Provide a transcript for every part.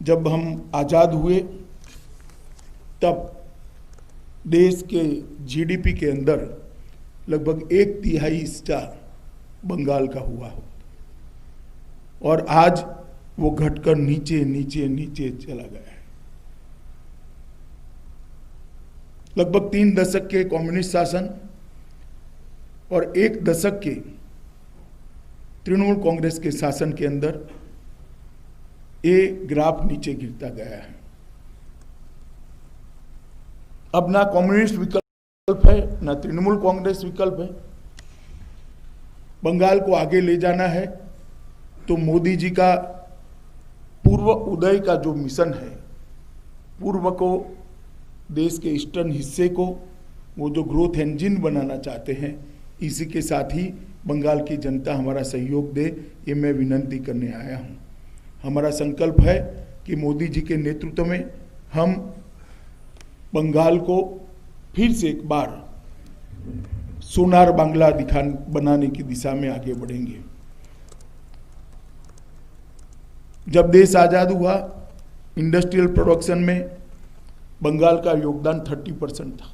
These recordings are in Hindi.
जब हम आज़ाद हुए तब देश के जीडीपी के अंदर लगभग 1/3 हिस्सा बंगाल का हुआ हो, और आज वो घटकर नीचे नीचे नीचे चला गया है। लगभग 3 दशक के कम्युनिस्ट शासन और 1 दशक के तृणमूल कांग्रेस के शासन के अंदर ये ग्राफ नीचे गिरता गया है। अब ना कम्युनिस्ट विकल्प है, ना तृणमूल कांग्रेस विकल्प है। बंगाल को आगे ले जाना है तो मोदी जी का पूर्व उदय का जो मिशन है, पूर्व को देश के ईस्टर्न हिस्से को वो जो ग्रोथ इंजन बनाना चाहते हैं, इसी के साथ ही बंगाल की जनता हमारा सहयोग दे, ये मैं विनती करने आया हूँ। हमारा संकल्प है कि मोदी जी के नेतृत्व में हम बंगाल को फिर से एक बार सोनार बांग्ला बनाने की दिशा में आगे बढ़ेंगे। जब देश आज़ाद हुआ, इंडस्ट्रियल प्रोडक्शन में बंगाल का योगदान 30% था।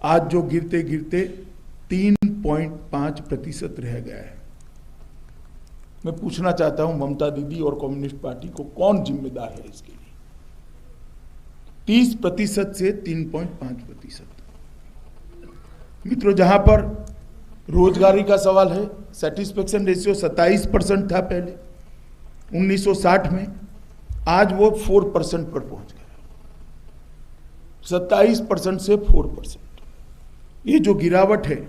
आज जो गिरते गिरते 3.5% रह गया है। मैं पूछना चाहता हूं ममता दीदी और कम्युनिस्ट पार्टी को, कौन जिम्मेदार है इसके लिए? 30% से 3.5%। मित्रों, जहां पर रोजगारी का सवाल है, सेटिस्फेक्शन रेशियो 27% था पहले 1960 में, आज वो 4% पर पहुंच गया। 27% से 4%। ये जो गिरावट है,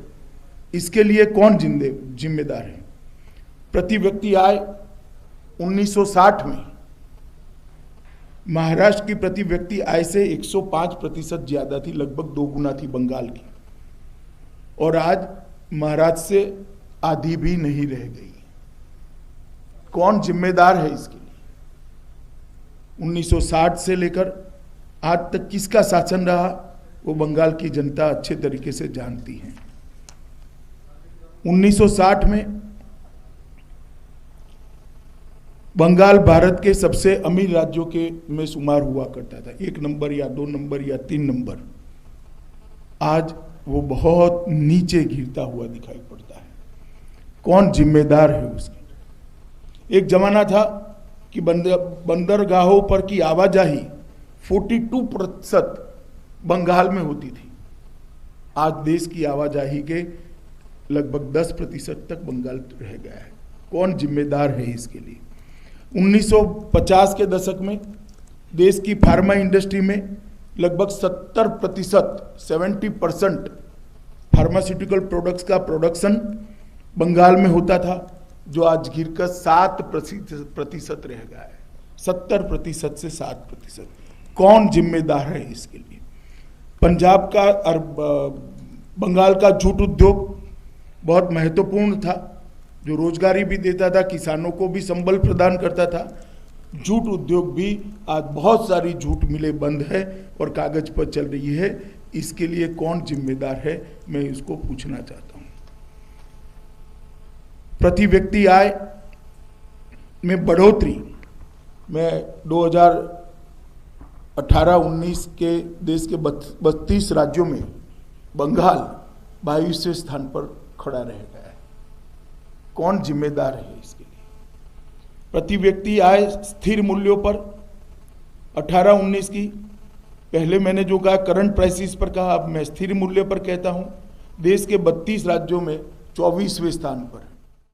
इसके लिए कौन जिम्मेदार है? प्रति व्यक्ति आय 1960 में महाराष्ट्र की प्रति व्यक्ति आय से 105% ज्यादा थी, लगभग 2 गुना थी बंगाल की, और आज महाराष्ट्र से आधी भी नहीं रह गई। कौन जिम्मेदार है इसके लिए? 1960 से लेकर आज तक किसका शासन रहा, वो बंगाल की जनता अच्छे तरीके से जानती है। 1960 में बंगाल भारत के सबसे अमीर राज्यों के में शुमार हुआ करता था, 1 नंबर या 2 नंबर या 3 नंबर। आज वो बहुत नीचे गिरता हुआ दिखाई पड़ता है। कौन जिम्मेदार है उसके? एक जमाना था कि बंदरगाहों पर की आवाजाही 42% बंगाल में होती थी। आज देश की आवाजाही के लगभग 10% तक बंगाल रह गया है। कौन जिम्मेदार है इसके लिए? 1950 के दशक में देश की फार्मा इंडस्ट्री में लगभग 70% फार्मास्यूटिकल प्रोडक्ट्स का प्रोडक्शन बंगाल में होता था, जो आज गिरकर 7% रह गया है। 70% से 7%। कौन जिम्मेदार है इसके लिए? पंजाब का और बंगाल का जूट उद्योग बहुत महत्वपूर्ण था, जो रोजगारी भी देता था, किसानों को भी संबल प्रदान करता था। जूट उद्योग भी आज बहुत सारी जूट मिलें बंद है और कागज पर चल रही है। इसके लिए कौन जिम्मेदार है, मैं इसको पूछना चाहता हूं। प्रति व्यक्ति आय में बढ़ोतरी में 2018-19 के देश के 32 राज्यों में बंगाल 22वें स्थान पर खड़ा रह गया है। कौन जिम्मेदार है इसके लिए? प्रति व्यक्ति आय स्थिर मूल्यों पर 18-19 की, पहले मैंने जो कहा करंट प्राइसेस पर कहा, अब मैं स्थिर मूल्य पर कहता हूं, देश के 32 राज्यों में 24वें स्थान पर।